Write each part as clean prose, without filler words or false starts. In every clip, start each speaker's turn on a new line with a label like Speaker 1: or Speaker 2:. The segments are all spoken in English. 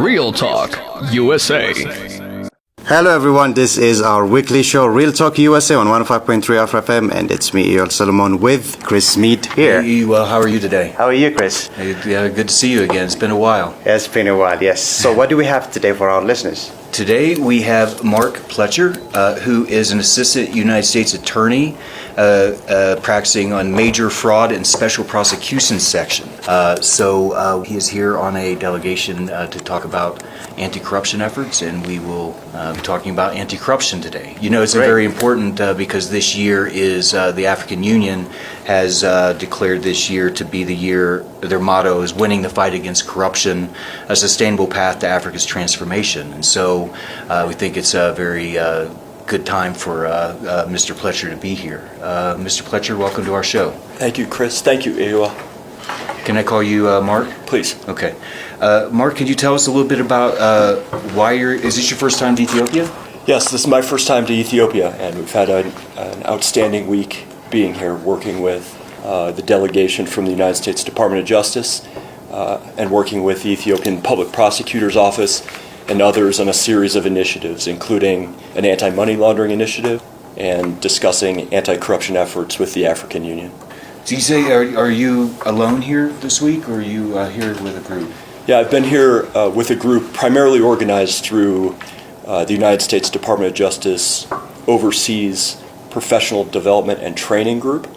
Speaker 1: RealTalk USA.
Speaker 2: Hello everyone, this is our weekly show, RealTalk USA on 105.3 Alpha FM, and it's me, Earl Solomon, with Chris Mead here.
Speaker 3: Hey, well, how are you today?
Speaker 2: How are you, Chris?
Speaker 3: Yeah, good to see you again. It's been a while.
Speaker 2: It's been a while, yes. So what do we have today for our listeners?
Speaker 3: Today we have Mark Pletcher, who is an assistant United States attorney practicing on major fraud and special prosecution section. So he is here on a delegation to talk about anti-corruption efforts, and we will be talking about anti-corruption today. You know, it's very important because this year is the African Union has declared this year to be the year, their motto is winning the fight against corruption, a sustainable path to Africa's transformation. And so we think it's a very good time for Mr. Pletcher to be here. Mr. Pletcher, welcome to our show.
Speaker 4: Thank you, Chris. Thank you, Ewa.
Speaker 3: Can I call you Mark?
Speaker 4: Please.
Speaker 3: Okay. Mark, could you tell us a little bit about why is this your first time to Ethiopia?
Speaker 4: Yes, this is my first time to Ethiopia, and we've had an outstanding week being here, working with the delegation from the United States Department of Justice and working with the Ethiopian Public Prosecutor's Office and others on a series of initiatives, including an anti-money laundering initiative and discussing anti-corruption efforts with the African Union.
Speaker 3: So you say, are you alone here this week, or are you here with a group?
Speaker 4: Yeah, I've been here with a group primarily organized through the United States Department of Justice Overseas Professional Development and Training Group.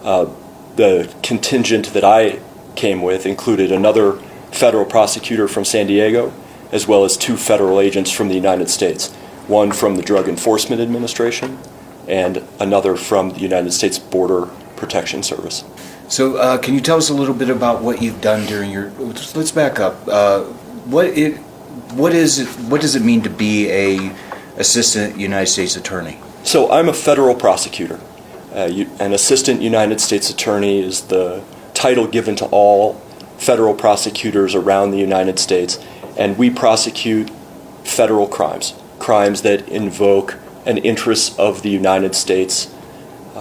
Speaker 4: The contingent that I came with included another federal prosecutor from San Diego, as well as two federal agents from the United States, one from the Drug Enforcement Administration and another from the United States Border Protection Service.
Speaker 3: So can you tell us a little bit about what you've done during your, let's back up. What does it mean to be a assistant United States attorney?
Speaker 4: So I'm a federal prosecutor. An assistant United States attorney is the title given to all federal prosecutors around the United States, and we prosecute federal crimes that invoke an interest of the United States,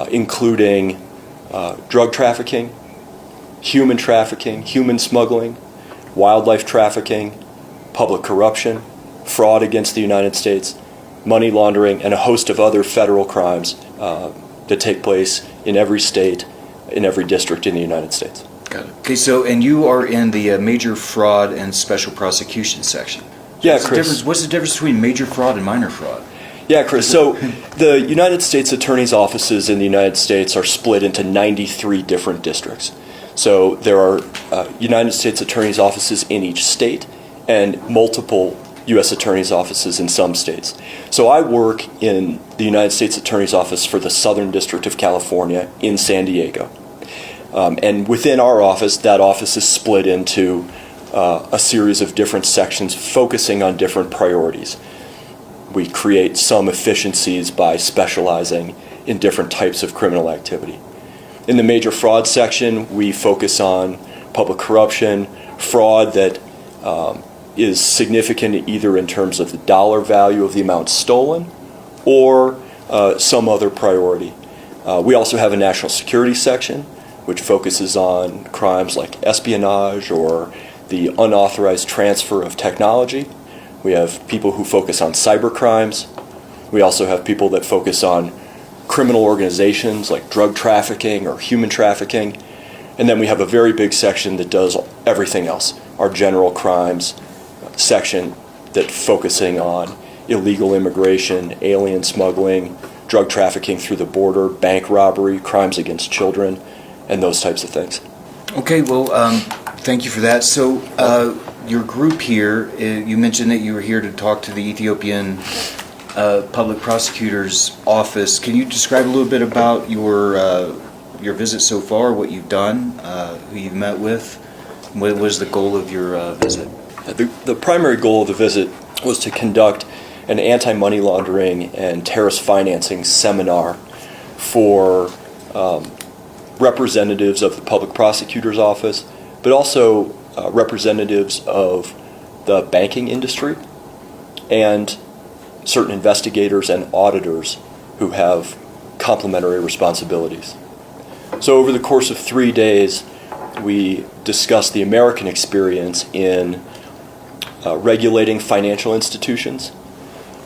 Speaker 4: including drug trafficking, human smuggling, wildlife trafficking, public corruption, fraud against the United States, money laundering, and a host of other federal crimes that take place in every state, in every district in the United States.
Speaker 3: Got it. Okay, so, and you are in the major fraud and special prosecution section.
Speaker 4: Yeah, Chris.
Speaker 3: What's the difference between major fraud and minor fraud?
Speaker 4: Yeah, Chris. So the United States Attorney's offices in the United States are split into 93 different districts. So there are United States Attorney's offices in each state and multiple U.S. Attorney's offices in some states. So I work in the United States Attorney's Office for the Southern District of California in San Diego. And within our office, that office is split into a series of different sections focusing on different priorities. We create some efficiencies by specializing in different types of criminal activity. In the major fraud section, we focus on public corruption, fraud that is significant either in terms of the dollar value of the amount stolen or some other priority. We also have a national security section, which focuses on crimes like espionage or the unauthorized transfer of technology. We have people who focus on cyber crimes. We also have people that focus on criminal organizations like drug trafficking or human trafficking. And then we have a very big section that does everything else, our general crimes section that focusing on illegal immigration, alien smuggling, drug trafficking through the border, bank robbery, crimes against children, and those types of things.
Speaker 3: Okay, well, thank you for that. So your group here, you mentioned that you were here to talk to the Ethiopian Public Prosecutor's Office. Can you describe a little bit about your visit so far, what you've done, who you've met with? What was the goal of your visit?
Speaker 4: The primary goal of the visit was to conduct an anti-money laundering and terrorist financing seminar for representatives of the Public Prosecutor's Office, but also representatives of the banking industry and certain investigators and auditors who have complementary responsibilities. So over the course of 3 days, we discussed the American experience in regulating financial institutions,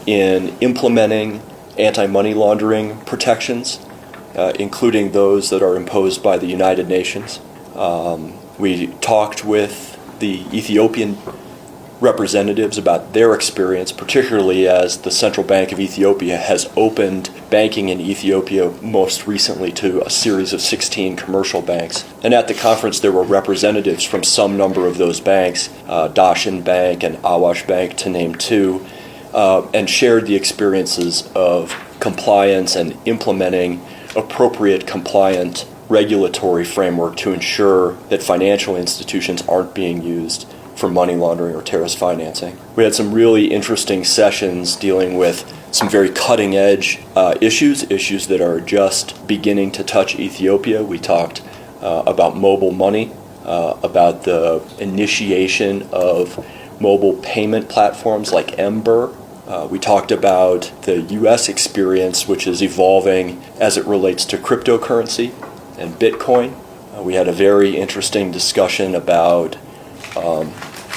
Speaker 4: in implementing anti-money laundering protections, including those that are imposed by the United Nations. We talked with the Ethiopian representatives about their experience, particularly as the Central Bank of Ethiopia has opened banking in Ethiopia most recently to a series of 16 commercial banks. And at the conference there were representatives from some number of those banks, Dashin Bank and Awash Bank to name two, and shared the experiences of compliance and implementing appropriate compliant regulatory framework to ensure that financial institutions aren't being used for money laundering or terrorist financing. We had some really interesting sessions dealing with some very cutting-edge issues that are just beginning to touch Ethiopia. We talked about mobile money, about the initiation of mobile payment platforms like Ember. We talked about the U.S. experience, which is evolving as it relates to cryptocurrency and Bitcoin. We had a very interesting discussion about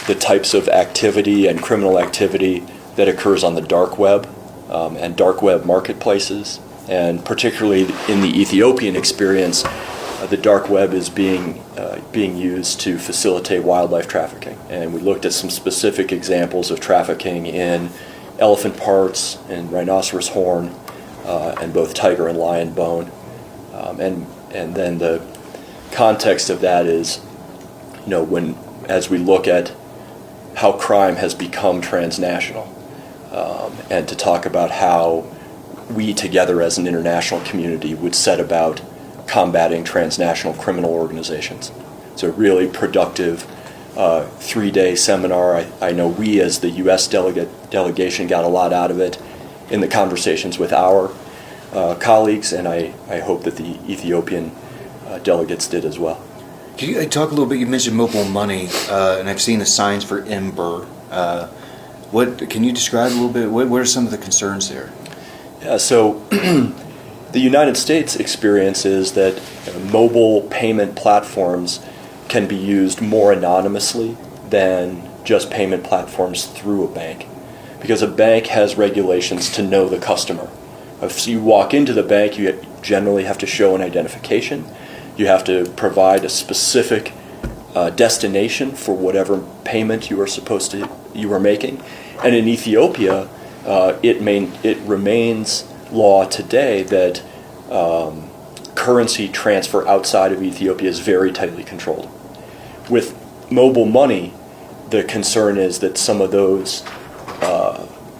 Speaker 4: the types of activity and criminal activity that occurs on the dark web and dark web marketplaces. And particularly in the Ethiopian experience, the dark web is being used to facilitate wildlife trafficking. And we looked at some specific examples of trafficking in elephant parts and rhinoceros horn and both tiger and lion bone. And then the context of that is, as we look at how crime has become transnational, and to talk about how we together as an international community would set about combating transnational criminal organizations. It's a really productive 3-day seminar. I know we as the U.S. delegation got a lot out of it in the conversations with our colleagues, and I hope that the Ethiopian delegates did as well.
Speaker 5: Can you talk a little bit? You mentioned mobile money, and I've seen the signs for Ember. What can you describe a little bit? What are some of the concerns there?
Speaker 4: Yeah, so the United States experience is that mobile payment platforms can be used more anonymously than just payment platforms through a bank, because a bank has regulations to know the customer. If you walk into the bank, you generally have to show an identification. You have to provide a specific destination for whatever payment you are making. And in Ethiopia, it remains law today that currency transfer outside of Ethiopia is very tightly controlled. With mobile money, the concern is that some of those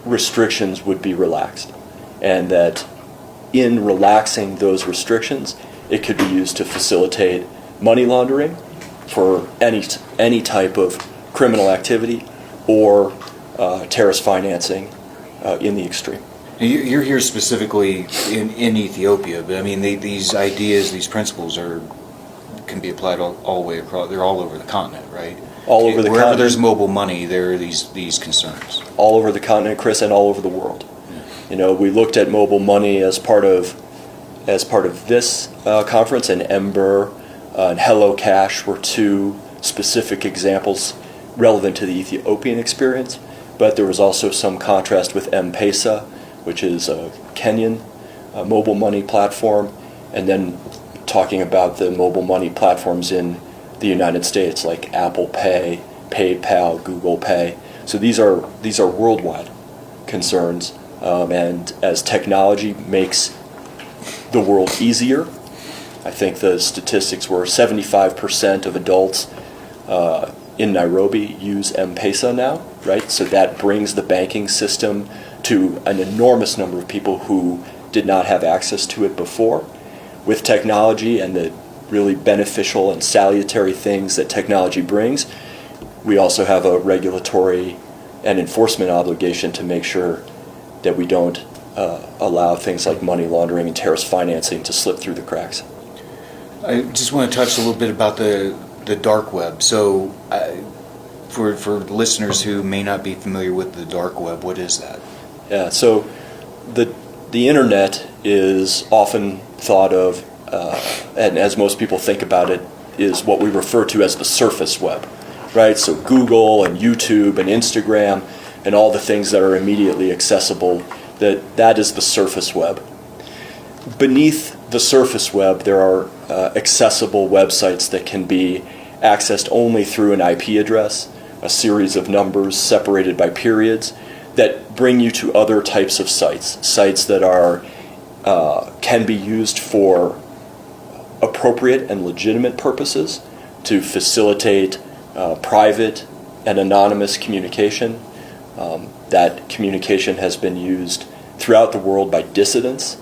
Speaker 4: restrictions would be relaxed, and that in relaxing those restrictions, it could be used to facilitate money laundering for any type of criminal activity or terrorist financing in the extreme.
Speaker 5: You're here specifically in Ethiopia, but I mean these ideas, these principles can be applied all the way across. They're all over the continent, right?
Speaker 4: All over the continent.
Speaker 5: Wherever there's mobile money, there are these concerns.
Speaker 4: All over the continent, Chris, and all over the world. Yeah. We looked at mobile money as part of this conference, and Ember and Hello Cash were two specific examples relevant to the Ethiopian experience. But there was also some contrast with M-Pesa, which is a Kenyan mobile money platform, and then talking about the mobile money platforms in the United States, like Apple Pay, PayPal, Google Pay. So these are worldwide concerns, and as technology makes the world easier, I think the statistics were 75% of adults in Nairobi use M-Pesa now, right? So that brings the banking system to an enormous number of people who did not have access to it before. With technology and the really beneficial and salutary things that technology brings, we also have a regulatory and enforcement obligation to make sure that we don't allow things like money laundering and terrorist financing to slip through the cracks.
Speaker 5: I just want to touch a little bit about the dark web. So for listeners who may not be familiar with the dark web, what is that?
Speaker 4: Yeah, so the internet is often thought of, and as most people think about it, is what we refer to as the surface web, right? So Google and YouTube and Instagram and all the things that are immediately accessible, that is the surface web. Beneath the surface web, there are accessible websites that can be accessed only through an IP address, a series of numbers separated by periods that bring you to other types of sites that are can be used for appropriate and legitimate purposes to facilitate private and anonymous communication. That communication has been used throughout the world by dissidents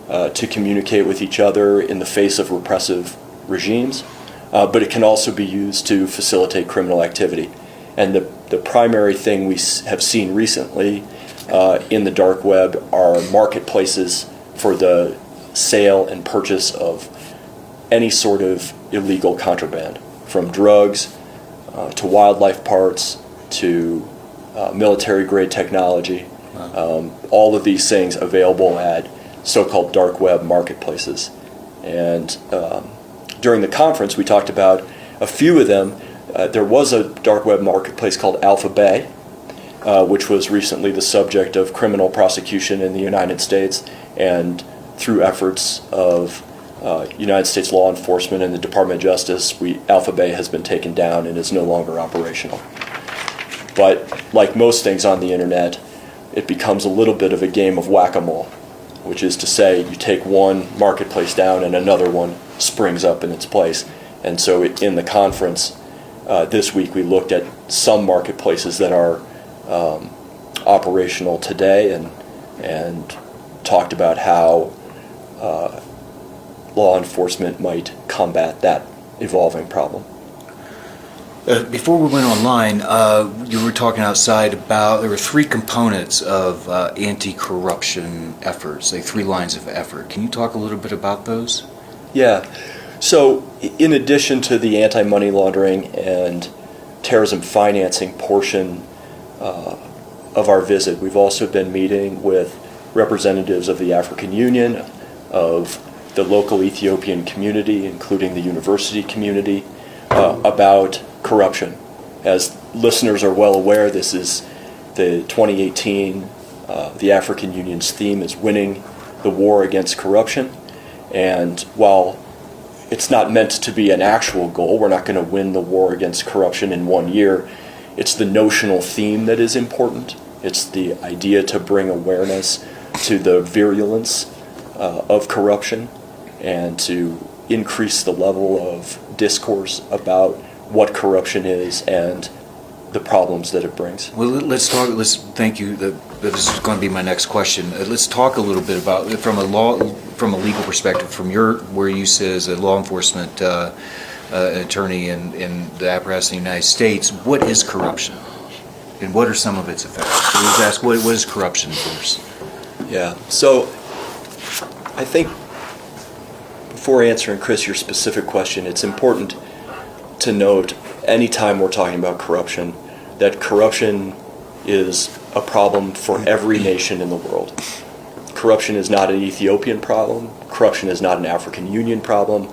Speaker 4: to communicate with each other in the face of repressive regimes, but it can also be used to facilitate criminal activity. And the primary thing we have seen recently in the dark web are marketplaces for the sale and purchase of any sort of illegal contraband, from drugs to wildlife parts to military-grade technology. All of these things available at so-called dark web marketplaces. And during the conference, we talked about a few of them. There was a dark web marketplace called Alpha Bay, which was recently the subject of criminal prosecution in the United States, and through efforts of United States law enforcement and the Department of Justice, Alpha Bay has been taken down and is no longer operational. But like most things on the internet, it becomes a little bit of a game of whack-a-mole, which is to say you take one marketplace down and another one springs up in its place. And so in the conference this week, we looked at some marketplaces that are operational today and talked about how law enforcement might combat that evolving problem.
Speaker 5: Before we went online, you were talking outside about there were three components of anti-corruption efforts, like 3 lines of effort. Can you talk a little bit about those?
Speaker 4: Yeah. So in addition to the anti-money laundering and terrorism financing portion of our visit, we've also been meeting with representatives of the African Union, of the local Ethiopian community, including the university community, about corruption. As listeners are well aware, this is the 2018, the African Union's theme is winning the war against corruption. And while it's not meant to be an actual goal, we're not going to win the war against corruption in 1 year, it's the notional theme that is important. It's the idea to bring awareness to the virulence of corruption and to increase the level of discourse about what corruption is and the problems that it brings.
Speaker 5: Well, thank you. This is going to be my next question. Let's talk a little bit about from a legal perspective, from where you sit as a law enforcement attorney in the apparatus in the United States. What is corruption, and what are some of its effects? So let's ask what is corruption first.
Speaker 4: Yeah. So I think before answering, Chris, your specific question, it's important to note anytime we're talking about corruption, that corruption is a problem for every nation in the world. Corruption is not an Ethiopian problem. Corruption is not an African Union problem.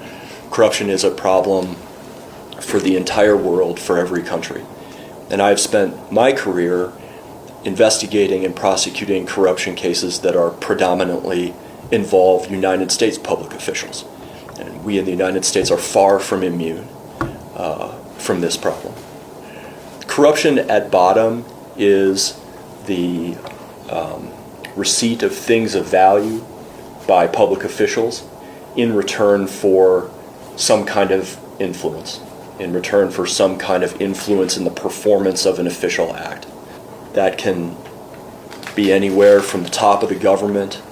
Speaker 4: Corruption is a problem for the entire world, for every country. And I've spent my career investigating and prosecuting corruption cases that are predominantly involve United States public officials. And we in the United States are far from immune from this problem. Corruption at bottom is the receipt of things of value by public officials in return for some kind of influence, in return for some kind of influence in the performance of an official act. That can be anywhere from the top of the government,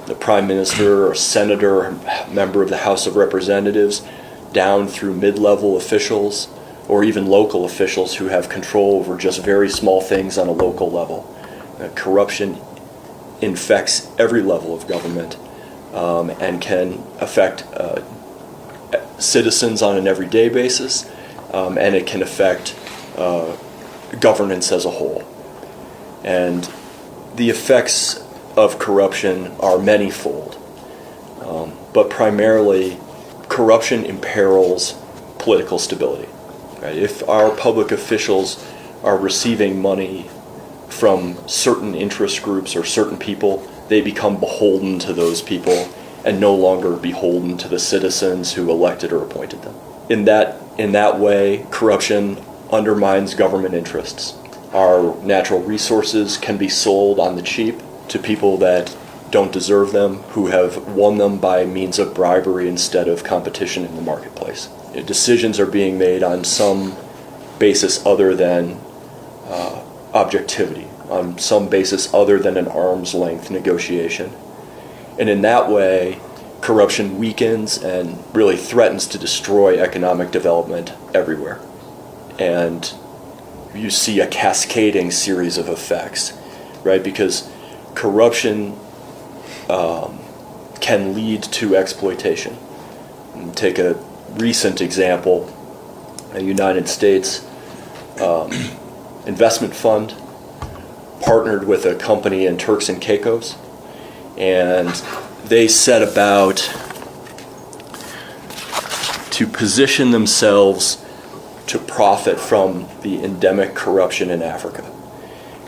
Speaker 4: the prime minister or senator or member of the House of Representatives, down through mid-level officials or even local officials who have control over just very small things on a local level. Corruption infects every level of government and can affect citizens on an everyday basis, and it can affect governance as a whole. And the effects of corruption are manyfold, but primarily corruption imperils political stability. Right? If our public officials are receiving money from certain interest groups or certain people, they become beholden to those people and no longer beholden to the citizens who elected or appointed them. In that way, corruption undermines government interests. Our natural resources can be sold on the cheap to people that don't deserve them, who have won them by means of bribery instead of competition in the marketplace. Decisions are being made on some basis other than objectivity, on some basis other than an arm's length negotiation. And in that way, corruption weakens and really threatens to destroy economic development everywhere. And you see a cascading series of effects, right? Because corruption can lead to exploitation. And take a recent example, a United States investment fund partnered with a company in Turks and Caicos, and they set about to position themselves to profit from the endemic corruption in Africa.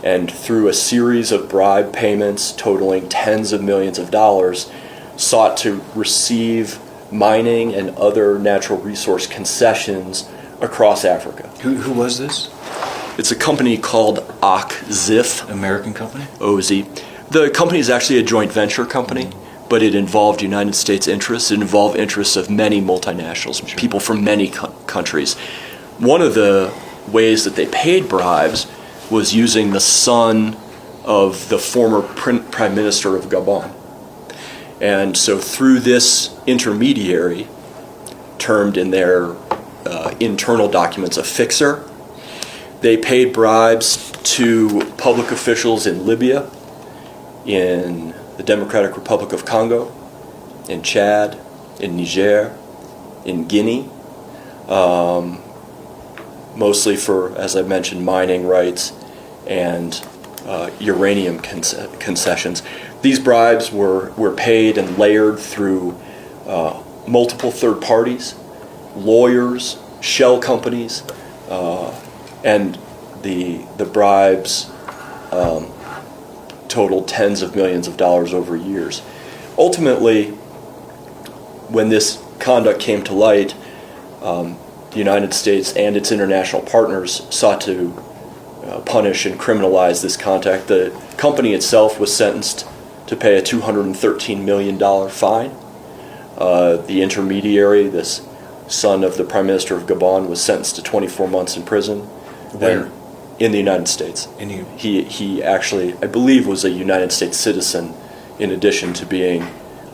Speaker 4: And through a series of bribe payments totaling tens of millions of dollars, sought to receive mining and other natural resource concessions across Africa.
Speaker 5: Who was this?
Speaker 4: It's a company called OCZIF.
Speaker 5: American company?
Speaker 4: OZ. The company is actually a joint venture company, but it involved United States interests. It involved interests of many multinationals, people from many countries. One of the ways that they paid bribes was using the son of the former Prime Minister of Gabon. And so through this intermediary, termed in their internal documents a fixer, they paid bribes to public officials in Libya, in the Democratic Republic of Congo, in Chad, in Niger, in Guinea, mostly for, as I mentioned, mining rights and uranium concessions. These bribes were paid and layered through multiple third parties, lawyers, shell companies, and the bribes totaled tens of millions of dollars over years. Ultimately, when this conduct came to light, the United States and its international partners sought to punish and criminalize this conduct. The company itself was sentenced to pay a $213 million fine. The intermediary, this son of the Prime Minister of Gabon, was sentenced to 24 months in prison.
Speaker 5: Where?
Speaker 4: In the United States. He actually, I believe, was a United States citizen in addition to being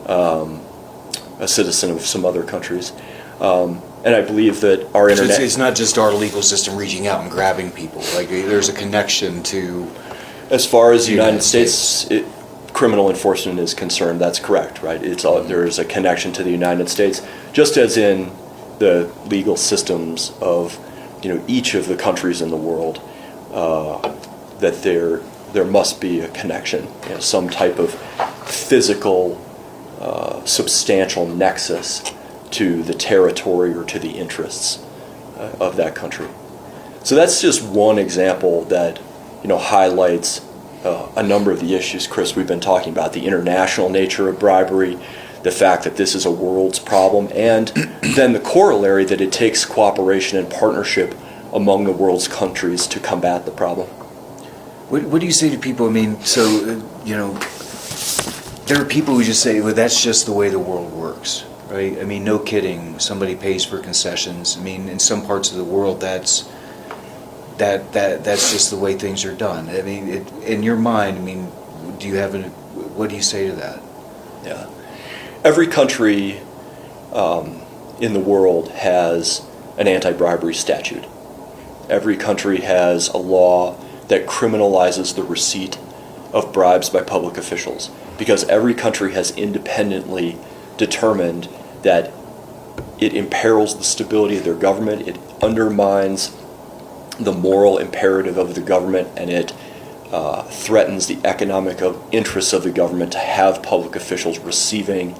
Speaker 4: a citizen of some other countries. And I believe that our
Speaker 5: So
Speaker 4: internet...
Speaker 5: it's not just our legal system reaching out and grabbing people. Like there's a connection to...
Speaker 4: As far as the United States criminal enforcement is concerned, that's correct, right? There is a connection to the United States, just as in the legal systems of each of the countries in the world, that there must be a connection, some type of physical, substantial nexus to the territory or to the interests of that country. So that's just one example that highlights a number of the issues, Chris, we've been talking about: the international nature of bribery, the fact that this is a world's problem, and then the corollary that it takes cooperation and partnership among the world's countries to combat the problem.
Speaker 5: What do you say to people? I mean, so, there are people who just say, well, that's just the way the world works, right? I mean, no kidding. Somebody pays for concessions. I mean, in some parts of the world, that's just the way things are done. I mean, in your mind, I mean, what do you say to that?
Speaker 4: Yeah. Every country in the world has an anti-bribery statute. Every country has a law that criminalizes the receipt of bribes by public officials, because every country has independently determined that it imperils the stability of their government, it undermines the moral imperative of the government, and it threatens the economic interests of the government to have public officials receiving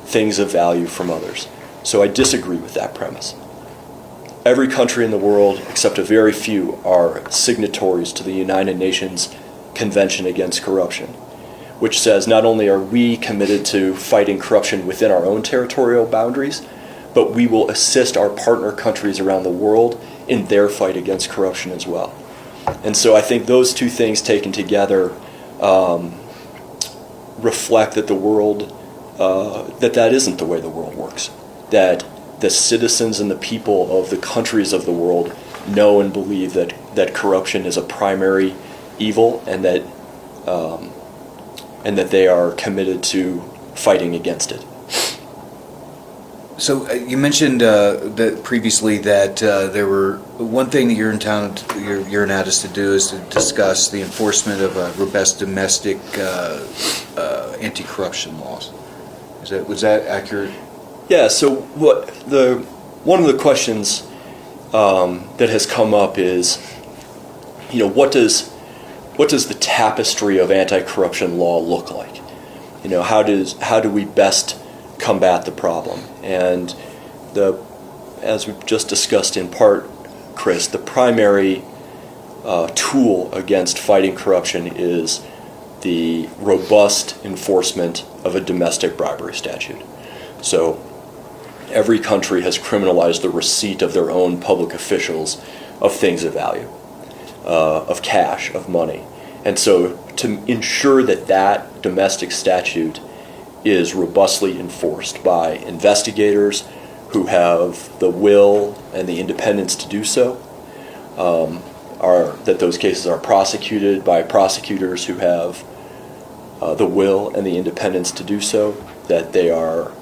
Speaker 4: things of value from others. So I disagree with that premise. every country in the world, except a very few, are signatories to the United Nations Convention Against Corruption, which says not only are we committed to fighting corruption within our own territorial boundaries, but we will assist our partner countries around the world in their fight against corruption as well. And so I think those two things taken together reflect that the world, that isn't the way the world works. That the citizens and the people of the countries of the world know and believe that corruption is a primary evil, and that they are committed to fighting against it.
Speaker 5: So you mentioned that previously that there were one thing that you're in Addis to do is to discuss the enforcement of robust domestic anti-corruption laws. Was that accurate?
Speaker 4: Yeah. So one of the questions that has come up is, what does the tapestry of anti-corruption law look like? How do we best combat the problem? And as we've just discussed in part, Chris, the primary tool against fighting corruption is the robust enforcement of a domestic bribery statute. So every country has criminalized the receipt of their own public officials of things of value, of cash, of money. And so to ensure that domestic statute is robustly enforced by investigators who have the will and the independence to do so, that those cases are prosecuted by prosecutors who have the will and the independence to do so, that they are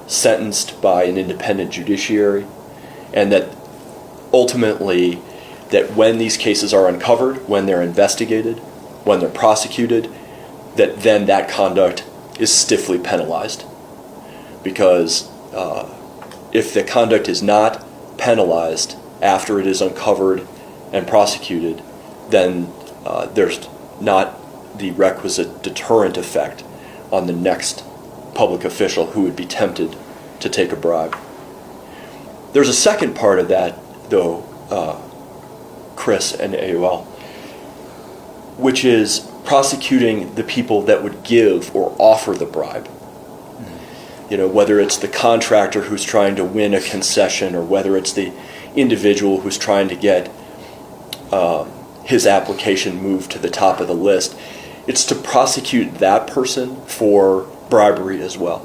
Speaker 4: sentenced by an independent judiciary, and that ultimately that when these cases are uncovered, when they're investigated, when they're prosecuted, that then that conduct is stiffly penalized. Because if the conduct is not penalized after it is uncovered and prosecuted, then there's not the requisite deterrent effect on the next public official who would be tempted to take a bribe. There's a second part of that, though, Chris and AOL, which is prosecuting the people that would give or offer the bribe. Whether it's the contractor who's trying to win a concession, or whether it's the individual who's trying to get his application moved to the top of the list. It's to prosecute that person for bribery as well.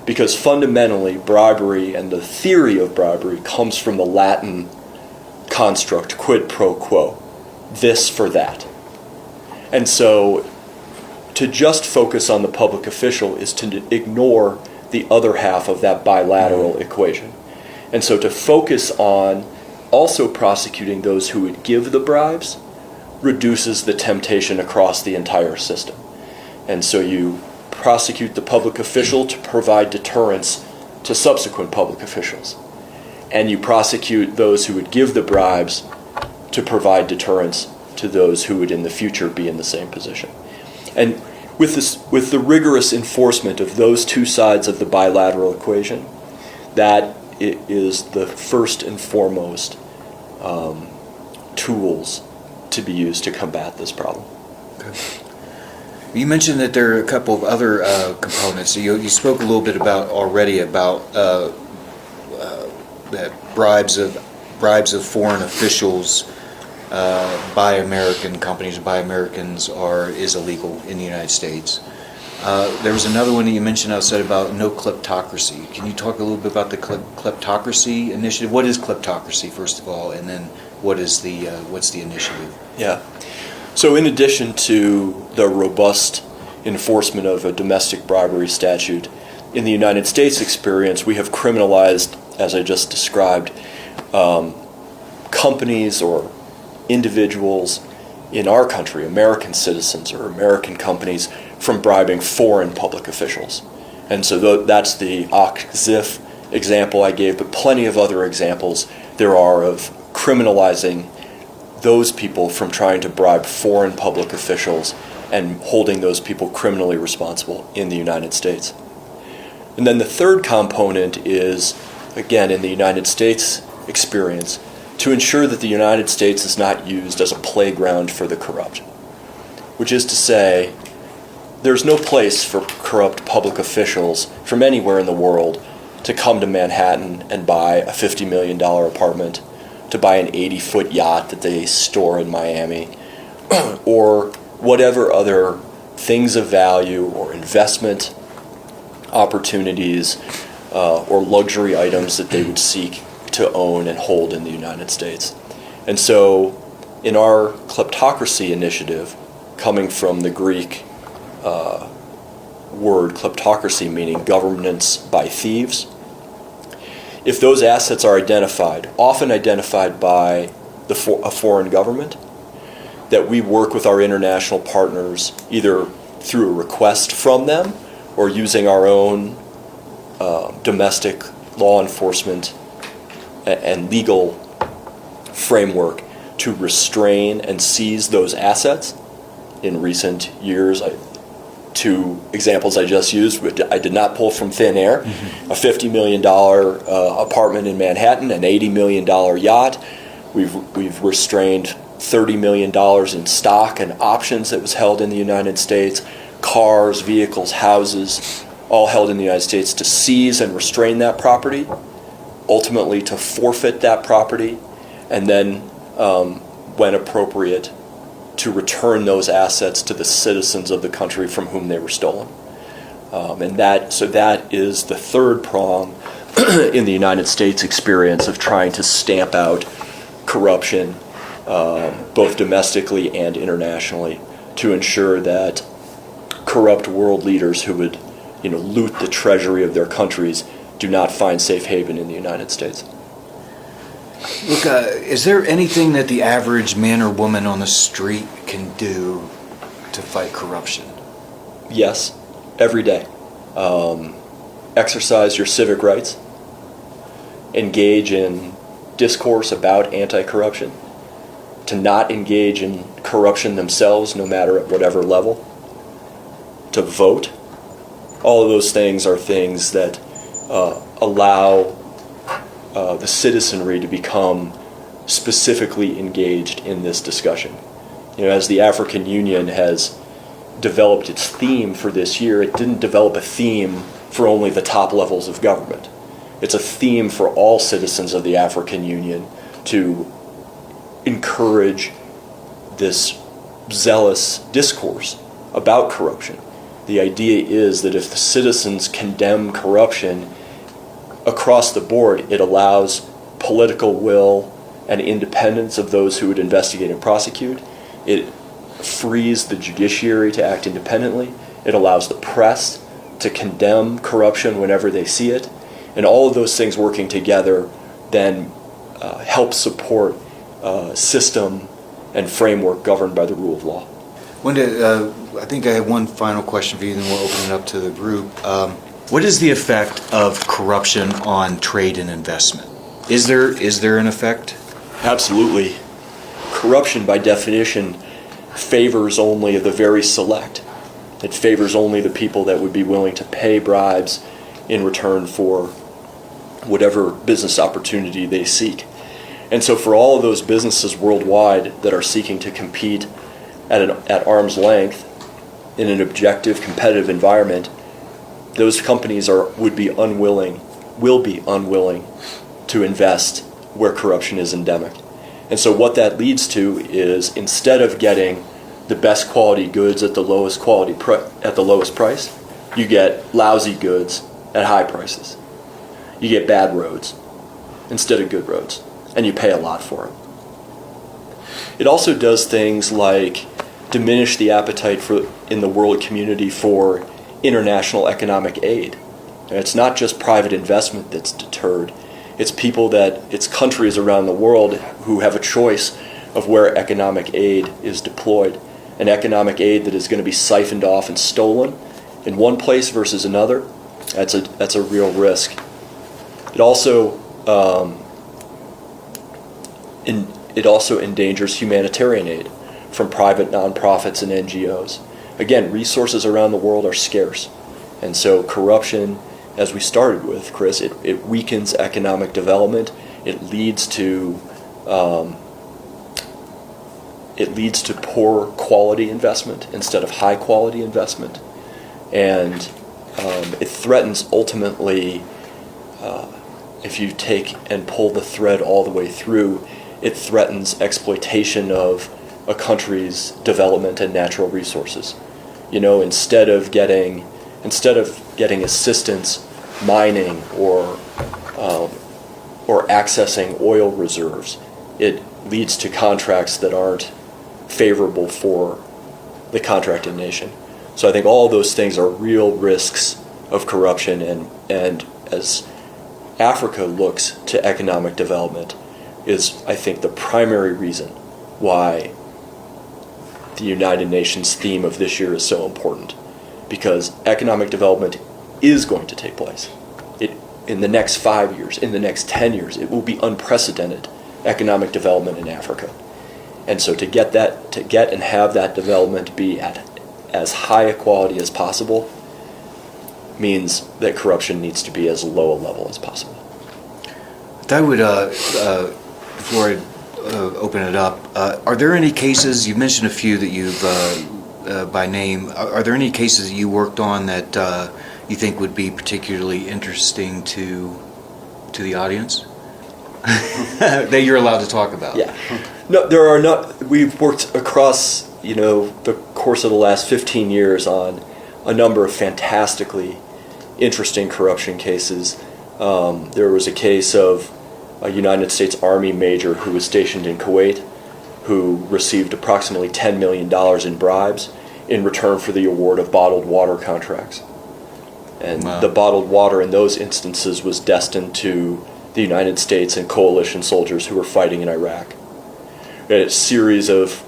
Speaker 4: Because fundamentally, bribery and the theory of bribery comes from the Latin construct quid pro quo, this for that. And so to just focus on the public official is to ignore the other half of that bilateral equation. And so to focus on also prosecuting those who would give the bribes reduces the temptation across the entire system. And so you prosecute the public official to provide deterrence to subsequent public officials. And you prosecute those who would give the bribes to provide deterrence to those who would in the future be in the same position. And with the rigorous enforcement of those two sides of the bilateral equation, that is the first and foremost tools to be used to combat this problem.
Speaker 5: Okay. You mentioned that there are a couple of other components. You spoke a little bit about that bribes of foreign officials by American companies, by Americans, is illegal in the United States. There was another one that you mentioned outside about no kleptocracy. Can you talk a little bit about the kleptocracy initiative? What is kleptocracy, first of all, and then what's the initiative?
Speaker 4: Yeah. So in addition to the robust enforcement of a domestic bribery statute, in the United States experience, we have criminalized, as I just described, companies or individuals in our country, American citizens or American companies, from bribing foreign public officials. And so that's the OCZIF example I gave, but plenty of other examples there are of criminalizing those people from trying to bribe foreign public officials and holding those people criminally responsible in the United States. And then the third component is, again, in the United States experience to ensure that the United States is not used as a playground for the corrupt. Which is to say, there's no place for corrupt public officials from anywhere in the world to come to Manhattan and buy a $50 million apartment, to buy an 80-foot yacht that they store in Miami, or whatever other things of value or investment opportunities or luxury items that they would seek to own and hold in the United States. And so in our kleptocracy initiative, coming from the Greek word kleptocracy, meaning governance by thieves, if those assets are identified, often identified by a foreign government, that we work with our international partners either through a request from them or using our own domestic law enforcement and legal framework to restrain and seize those assets. In recent years, two examples I just used, but I did not pull from thin air. A $50 million apartment in Manhattan, an $80 million yacht. We've restrained $30 million in stock and options that was held in the United States, cars, vehicles, houses, all held in the United States, to seize and restrain that property, ultimately to forfeit that property, and then, when appropriate, to return those assets to the citizens of the country from whom they were stolen. And that is the third prong in the United States experience of trying to stamp out corruption, both domestically and internationally, to ensure that corrupt world leaders who would, loot the treasury of their countries do not find safe haven in the United States.
Speaker 5: Look, is there anything that the average man or woman on the street can do to fight corruption?
Speaker 4: Yes, every day. Exercise your civic rights. Engage in discourse about anti-corruption. To not engage in corruption themselves, no matter at whatever level. To vote. All of those things are things that allow the citizenry to become specifically engaged in this discussion. As the African Union has developed its theme for this year, it didn't develop a theme for only the top levels of government. It's a theme for all citizens of the African Union to encourage this zealous discourse about corruption. The idea is that if the citizens condemn corruption across the board, it allows political will and independence of those who would investigate and prosecute. It frees the judiciary to act independently. It allows the press to condemn corruption whenever they see it. And all of those things working together then help support a system and framework governed by the rule of law.
Speaker 5: Wanda, I think I have one final question for you, then we'll open it up to the group. What is the effect of corruption on trade and investment? Is there an effect?
Speaker 4: Absolutely. Corruption, by definition, favors only the very select. It favors only the people that would be willing to pay bribes in return for whatever business opportunity they seek. And so for all of those businesses worldwide that are seeking to compete at arm's length in an objective, competitive environment, those companies will be unwilling to invest where corruption is endemic. And so what that leads to is, instead of getting the best quality goods at the lowest price, you get lousy goods at high prices. You get bad roads instead of good roads, and you pay a lot for it. It also does things like diminish the appetite in the world community for international economic aid. And it's not just private investment that's deterred. It's countries around the world who have a choice of where economic aid is deployed. An economic aid that is going to be siphoned off and stolen in one place versus another, that's a real risk. It also endangers humanitarian aid from private nonprofits and NGOs. Again, resources around the world are scarce. And so corruption, as we started with, Chris, it weakens economic development it leads to poor quality investment instead of high quality investment, and it threatens ultimately, if you take and pull the thread all the way through, it threatens exploitation of a country's development and natural resources. Instead of getting assistance mining or accessing oil reserves, it leads to contracts that aren't favorable for the contracting nation. So I think all those things are real risks of corruption, and as Africa looks to economic development is, I think, the primary reason why the United Nations theme of this year is so important, because economic development is going to take place. In the next 5 years, in the next 10 years, it will be unprecedented economic development in Africa. And so to get and have that development be at as high a quality as possible means that corruption needs to be as low a level as possible.
Speaker 5: I would, before I open it up, are there any cases, you mentioned a few that you've, by name, are there any cases that you worked on that you think would be particularly interesting to the audience? That you're allowed to talk about?
Speaker 4: Yeah. No, there are not. We've worked across, the course of the last 15 years on a number of fantastically interesting corruption cases. There was a case of a United States Army major who was stationed in Kuwait, who received approximately $10 million in bribes in return for the award of bottled water contracts. And
Speaker 5: Wow.
Speaker 4: The bottled water in those instances was destined to the United States and coalition soldiers who were fighting in Iraq. We had a series of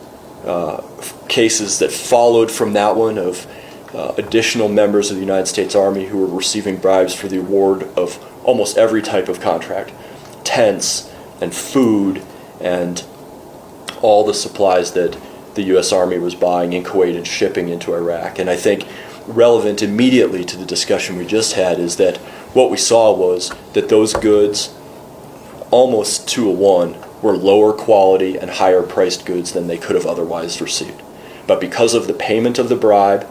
Speaker 4: cases that followed from that one of additional members of the United States Army who were receiving bribes for the award of almost every type of contract, tents and food and all the supplies that the U.S. Army was buying in Kuwait and shipping into Iraq. And I think relevant immediately to the discussion we just had is that what we saw was that those goods, almost 2-to-1, were lower quality and higher priced goods than they could have otherwise received. But because of the payment of the bribe,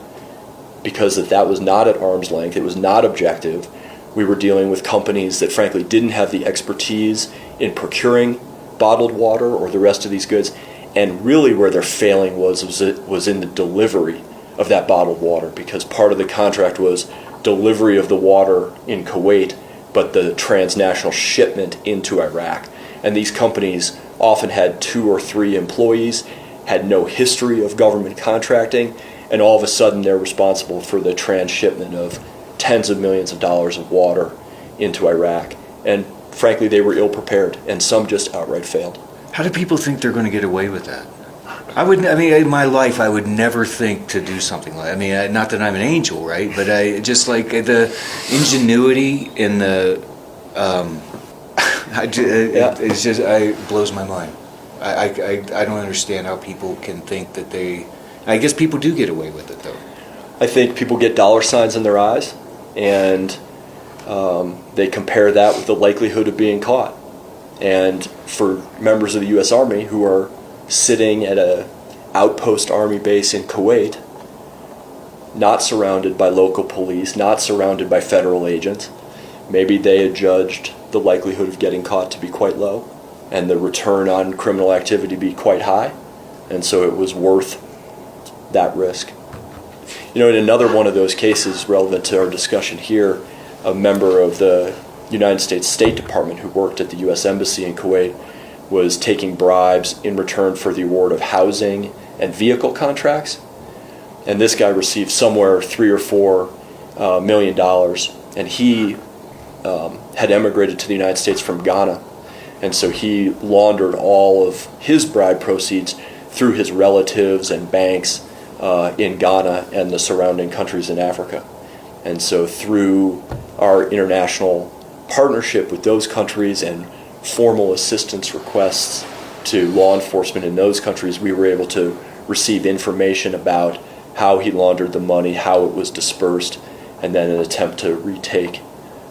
Speaker 4: because that was not at arm's length, it was not objective, we were dealing with companies that frankly didn't have the expertise in procuring bottled water or the rest of these goods, and really where their failing was in the delivery of that bottled water, because part of the contract was delivery of the water in Kuwait, but the transnational shipment into Iraq. And these companies often had 2 or 3 employees, had no history of government contracting, and all of a sudden they're responsible for the transshipment of tens of millions of dollars of water into Iraq. And frankly, they were ill prepared, and some just outright failed.
Speaker 5: How do people think they're going to get away with that? In my life, I would never think to do something like that. Not that I'm an angel, right? But I just like the ingenuity and the, it blows my mind. I don't understand how people can think that I guess people do get away with it, though.
Speaker 4: I think people get dollar signs in their eyes, and they compare that with the likelihood of being caught. And for members of the U.S. Army who are sitting at a outpost army base in Kuwait, not surrounded by local police, not surrounded by federal agents, maybe they had judged the likelihood of getting caught to be quite low and the return on criminal activity be quite high, and so it was worth that risk. In another one of those cases relevant to our discussion here, a member of the United States State Department who worked at the U.S. Embassy in Kuwait was taking bribes in return for the award of housing and vehicle contracts. And this guy received somewhere $3 or $4 million, and he had emigrated to the United States from Ghana. And so he laundered all of his bribe proceeds through his relatives and banks in Ghana and the surrounding countries in Africa. And so through our international partnership with those countries and formal assistance requests to law enforcement in those countries, we were able to receive information about how he laundered the money, how it was dispersed, and then an attempt to retake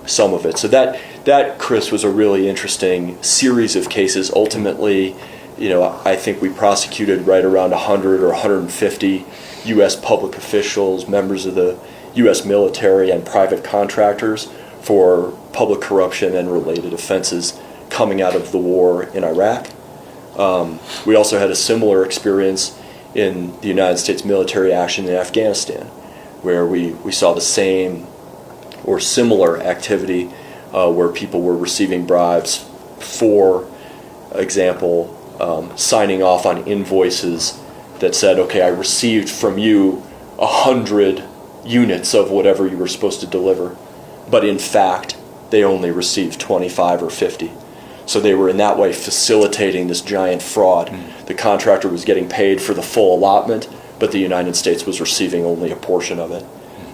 Speaker 4: some of it. So that that, Chris, was a really interesting series of cases. Ultimately, I think we prosecuted right around 100 or 150 U.S. public officials, members of the U.S. military, and private contractors for public corruption and related offenses coming out of the war in Iraq. We also had a similar experience in the United States military action in Afghanistan, where we saw the same or similar activity where people were receiving bribes, for example, signing off on invoices that said, okay, I received from you 100 units of whatever you were supposed to deliver, but in fact they only received 25 or 50. So they were in that way facilitating this giant fraud. The contractor was getting paid for the full allotment, but the United States was receiving only a portion of it,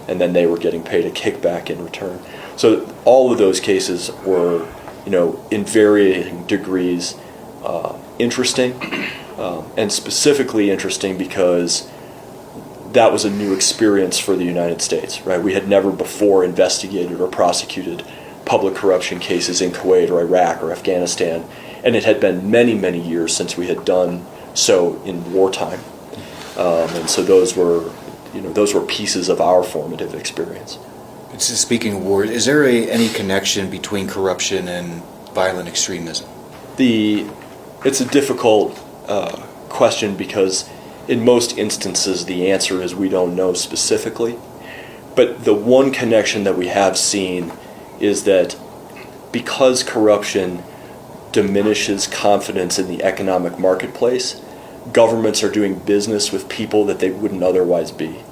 Speaker 4: and then they were getting paid a kickback in return. So all of those cases were, in varying degrees interesting, and specifically interesting because that was a new experience for the United States, right? We had never before investigated or prosecuted public corruption cases in Kuwait or Iraq or Afghanistan, and it had been many, many years since we had done so in wartime. And so those were pieces of our formative experience.
Speaker 5: Speaking of war, is there any connection between corruption and violent extremism?
Speaker 4: It's a difficult question because in most instances the answer is we don't know specifically. But the one connection that we have seen is that because corruption diminishes confidence in the economic marketplace, governments are doing business with people that they wouldn't otherwise be.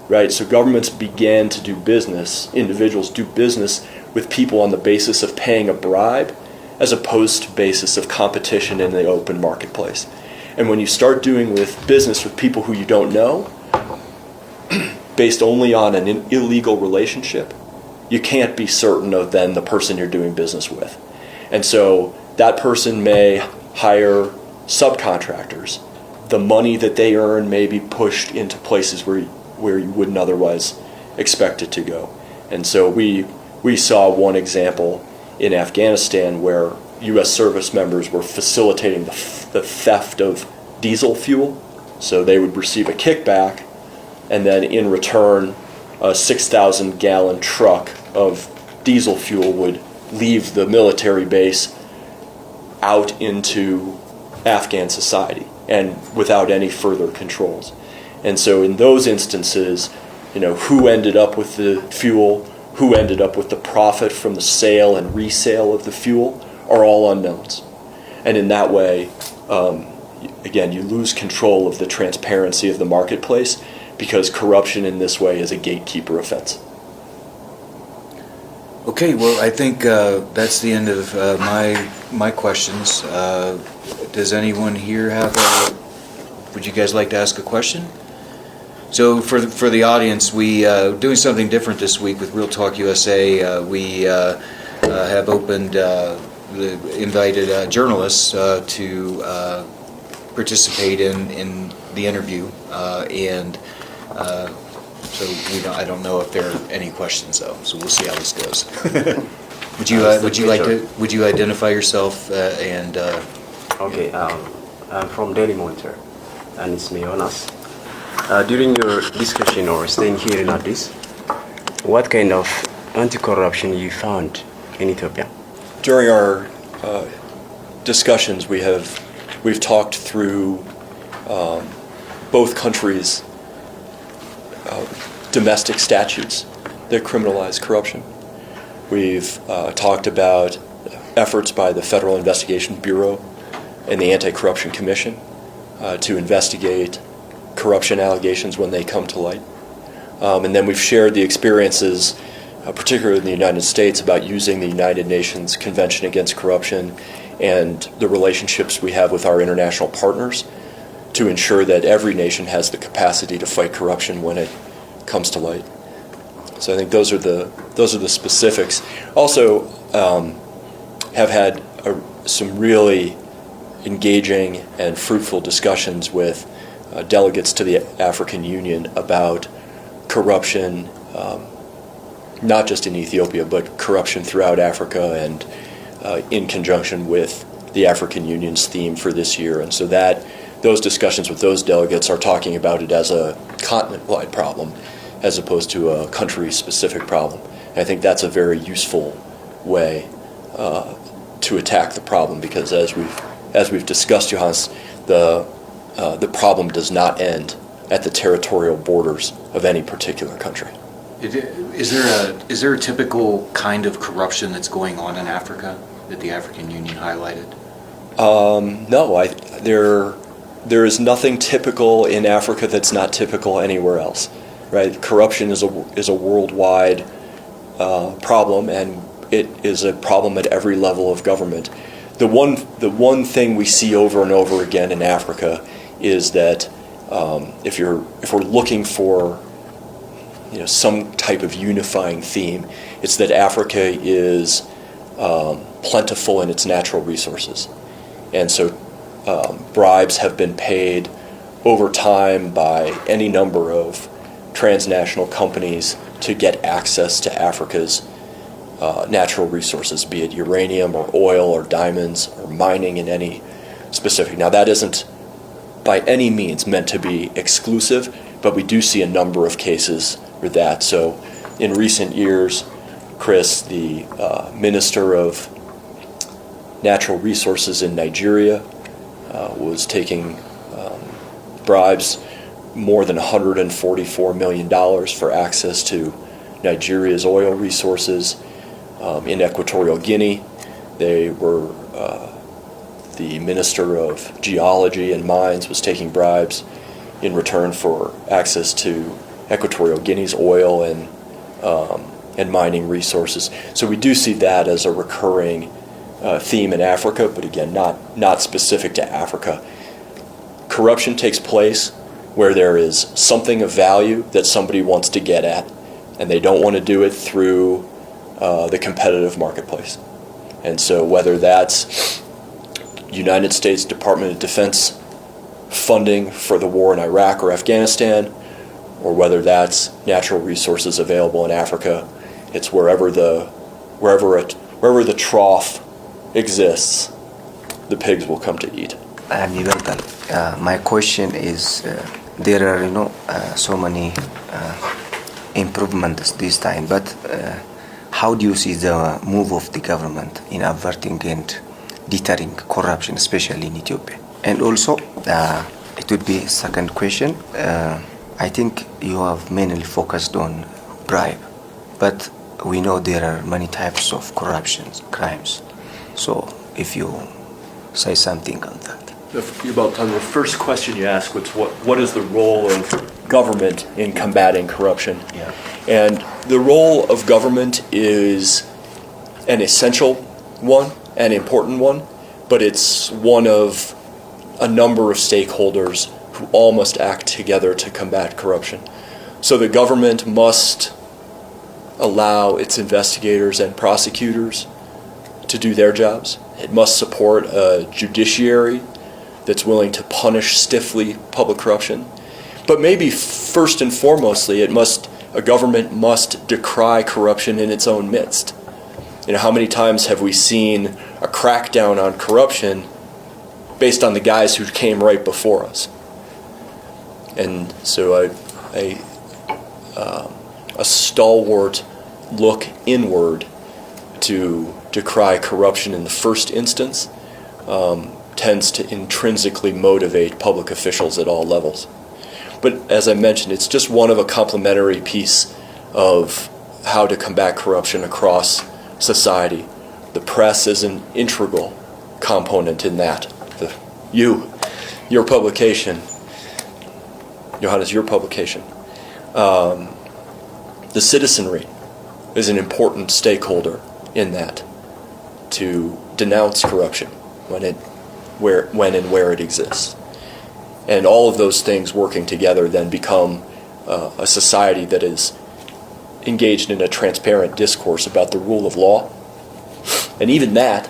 Speaker 4: Right? So governments began to do business, individuals do business with people on the basis of paying a bribe as opposed to basis of competition in the open marketplace. And when you start doing business with people who you don't know, based only on an illegal relationship, you can't be certain of then the person you're doing business with. And so that person may hire subcontractors. The money that they earn may be pushed into places where you wouldn't otherwise expect it to go. And so we saw one example in Afghanistan where U.S. service members were facilitating the theft of diesel fuel. So they would receive a kickback, and then in return, a 6,000-gallon truck of diesel fuel would leave the military base out into Afghan society and without any further controls. And so in those instances, who ended up with the fuel, who ended up with the profit from the sale and resale of the fuel are all unknowns. And in that way, again, you lose control of the transparency of the marketplace because corruption in this way is a gatekeeper offense.
Speaker 5: Okay, well, I think that's the end of my questions. Does anyone here would you guys like to ask a question? So for the audience, we doing something different this week with RealTalk USA. We have invited journalists to participate in the interview, and so I don't know if there are any questions though. So we'll see how this goes. Would you identify yourself and?
Speaker 6: Okay, I'm from Daily Monitor, and it's me, Jonas. During your discussion or staying here in Addis, what kind of anti-corruption you found in Ethiopia?
Speaker 4: During our discussions, we've talked through both countries' domestic statutes that criminalize corruption. We've talked about efforts by the Federal Investigation Bureau and the Anti-Corruption Commission to investigate corruption allegations when they come to light. And then we've shared the experiences, particularly in the United States, about using the United Nations Convention Against Corruption and the relationships we have with our international partners to ensure that every nation has the capacity to fight corruption when it comes to light. So I think those are the specifics. Also, have had some really engaging and fruitful discussions with delegates to the African Union about corruption not just in Ethiopia, but corruption throughout Africa, and in conjunction with the African Union's theme for this year. And so those discussions with those delegates are talking about it as a continent-wide problem as opposed to a country-specific problem. And I think that's a very useful way to attack the problem, because as we've discussed, Johannes, the problem does not end at the territorial borders of any particular country.
Speaker 5: Is there a typical kind of corruption that's going on in Africa that the African Union highlighted?
Speaker 4: No, there is nothing typical in Africa that's not typical anywhere else, right? Corruption is a worldwide problem, and it is a problem at every level of government. The one thing we see over and over again in Africa is that if we're looking for some type of unifying theme, it's that Africa is plentiful in its natural resources, and so bribes have been paid over time by any number of transnational companies to get access to Africa's natural resources, be it uranium or oil or diamonds or mining in any specific. Now, that isn't by any means meant to be exclusive, but we do see a number of cases with that. So in recent years, Chris, the Minister of Natural Resources in Nigeria, was taking bribes more than $144 million for access to Nigeria's oil resources. In Equatorial Guinea, the Minister of Geology and Mines was taking bribes in return for access to Equatorial Guinea's oil and mining resources. So we do see that as a recurring theme in Africa, but again, not specific to Africa. Corruption takes place where there is something of value that somebody wants to get at, and they don't want to do it through the competitive marketplace. And so whether that's United States Department of Defense funding for the war in Iraq or Afghanistan, or whether that's natural resources available in Africa, it's wherever the trough exists, the pigs will come to eat.
Speaker 7: My question is, there are so many improvements this time, but how do you see the move of the government in averting and deterring corruption, especially in Ethiopia? And also, it would be a second question. I think you have mainly focused on bribe, but we know there are many types of corruptions, crimes. So if you say something on that.
Speaker 4: About the first question you asked, which what is the role of government in combating corruption?
Speaker 7: Yeah.
Speaker 4: And the role of government is an essential one, an important one, but it's one of a number of stakeholders who all must act together to combat corruption. So the government must allow its investigators and prosecutors to do their jobs. It must support a judiciary that's willing to punish stiffly public corruption. But maybe first and foremostly, a government must decry corruption in its own midst. How many times have we seen a crackdown on corruption based on the guys who came right before us? And so a stalwart look inward to decry corruption in the first instance tends to intrinsically motivate public officials at all levels. But as I mentioned, it's just one of a complementary piece of how to combat corruption across society. The press is an integral component in that. Your publication, Johannes, your publication. The citizenry is an important stakeholder in that, to denounce corruption when and where it exists. And all of those things working together then become a society that is engaged in a transparent discourse about the rule of law. And even that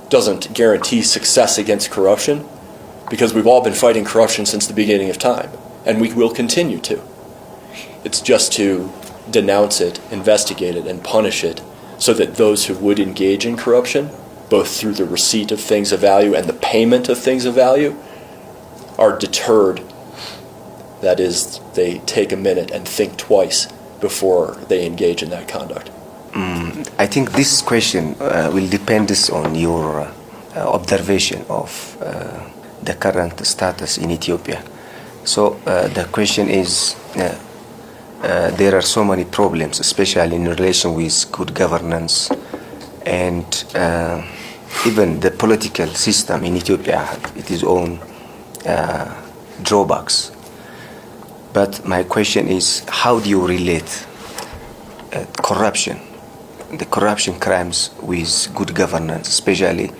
Speaker 4: doesn't guarantee success against corruption, because we've all been fighting corruption since the beginning of time, and we will continue to. It's just to denounce it, investigate it, and punish it, so that those who would engage in corruption, both through the receipt of things of value and the payment of things of value, are deterred. That is, they take a minute and think twice before they engage in that conduct.
Speaker 7: I think this question will depend on your observation of the current status in Ethiopia. So the question is, there are so many problems, especially in relation with good governance, and even the political system in Ethiopia has its own drawbacks. But my question is, how do you relate corruption, the corruption crimes, with good governance, especially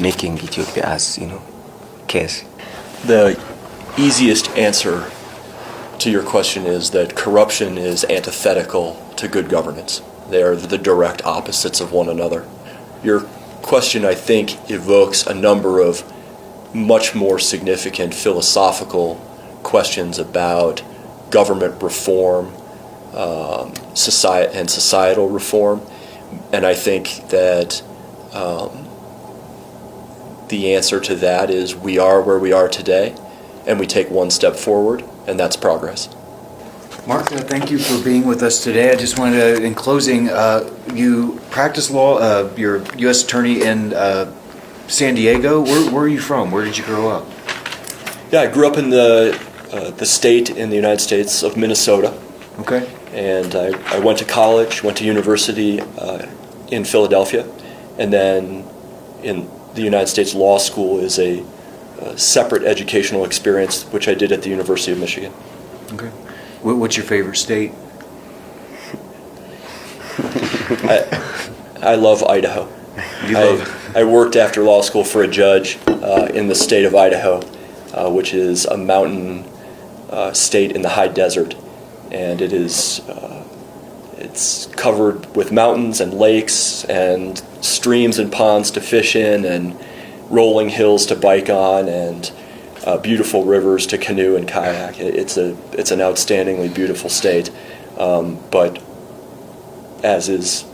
Speaker 7: making Ethiopia as, case?
Speaker 4: The easiest answer to your question is that corruption is antithetical to good governance. They are the direct opposites of one another. Your question, I think, evokes a number of much more significant philosophical questions about government reform, societal reform, and I think that the answer to that is we are where we are today, and we take one step forward, and that's progress.
Speaker 5: Mark, thank you for being with us today. I just wanted to, in closing, you practice law, you're U.S. Attorney in San Diego. Where are you from? Where did you grow up?
Speaker 4: Yeah, I grew up in the state in the United States of Minnesota.
Speaker 5: Okay.
Speaker 4: And I went to college, went to university in Philadelphia, and then in the United States Law School is a separate educational experience, which I did at the University of Michigan.
Speaker 5: Okay. What's your favorite state?
Speaker 4: I love Idaho. I worked after law school for a judge in the state of Idaho, which is a mountain state in the high desert, and it's covered with mountains and lakes and streams and ponds to fish in, and rolling hills to bike on, and beautiful rivers to canoe and kayak. It's an outstandingly beautiful state, but as is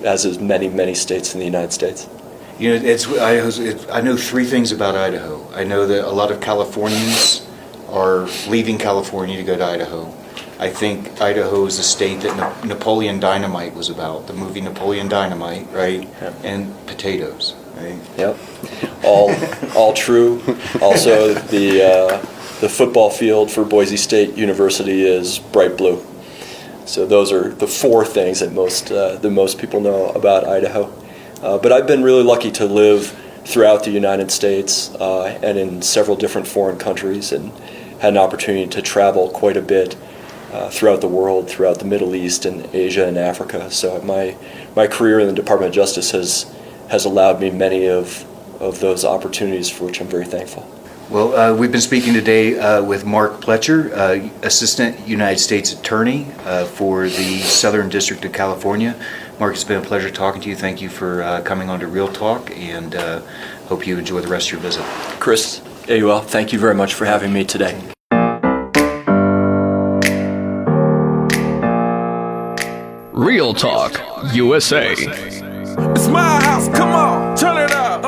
Speaker 4: many states in the United States.
Speaker 5: I know three things about Idaho. I know that a lot of Californians are leaving California to go to Idaho. I think Idaho is the state that Napoleon Dynamite was about, the movie Napoleon Dynamite, right?
Speaker 4: Yep.
Speaker 5: And potatoes, right?
Speaker 4: Yep, all true. Also, the football field for Boise State University is bright blue. So those are the four things that most people know about Idaho. But I've been really lucky to live throughout the United States and in several different foreign countries, and had an opportunity to travel quite a bit throughout the world, throughout the Middle East and Asia and Africa. So my career in the Department of Justice has allowed me many of those opportunities, for which I'm very thankful.
Speaker 5: Well, we've been speaking today with Mark Pletcher, Assistant United States Attorney for the Southern District of California. Mark, it's been a pleasure talking to you. Thank you for coming on to Real Talk, and hope you enjoy the rest of your visit.
Speaker 4: Chris, AUL, thank you very much for having me today.
Speaker 1: Real Talk USA.
Speaker 8: It's my house, come on, turn it up.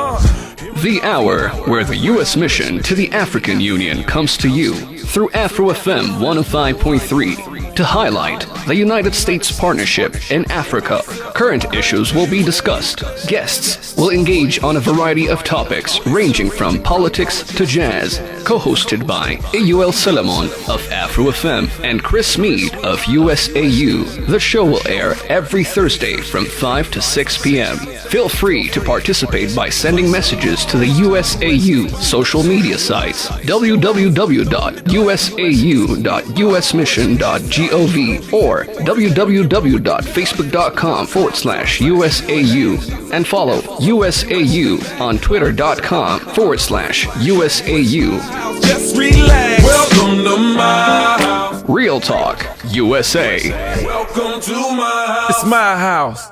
Speaker 1: The hour where the U.S. mission to the African Union comes to you through Afro FM 105.3 to highlight the United States partnership in Africa. Current issues will be discussed. Guests will engage on a variety of topics ranging from politics to jazz. Co-hosted by AUL Solomon of Afro FM and Chris Meade of USAU. The show will air every Thursday from 5 to 6 p.m. Feel free to participate by sending messages to the USAU social media sites, www.usau.usmission.gov or www.facebook.com/USAU, and follow USAU on twitter.com/USAU.
Speaker 8: Just relax. Welcome to my house.
Speaker 1: Real Talk USA.
Speaker 8: Welcome to my house. It's my house.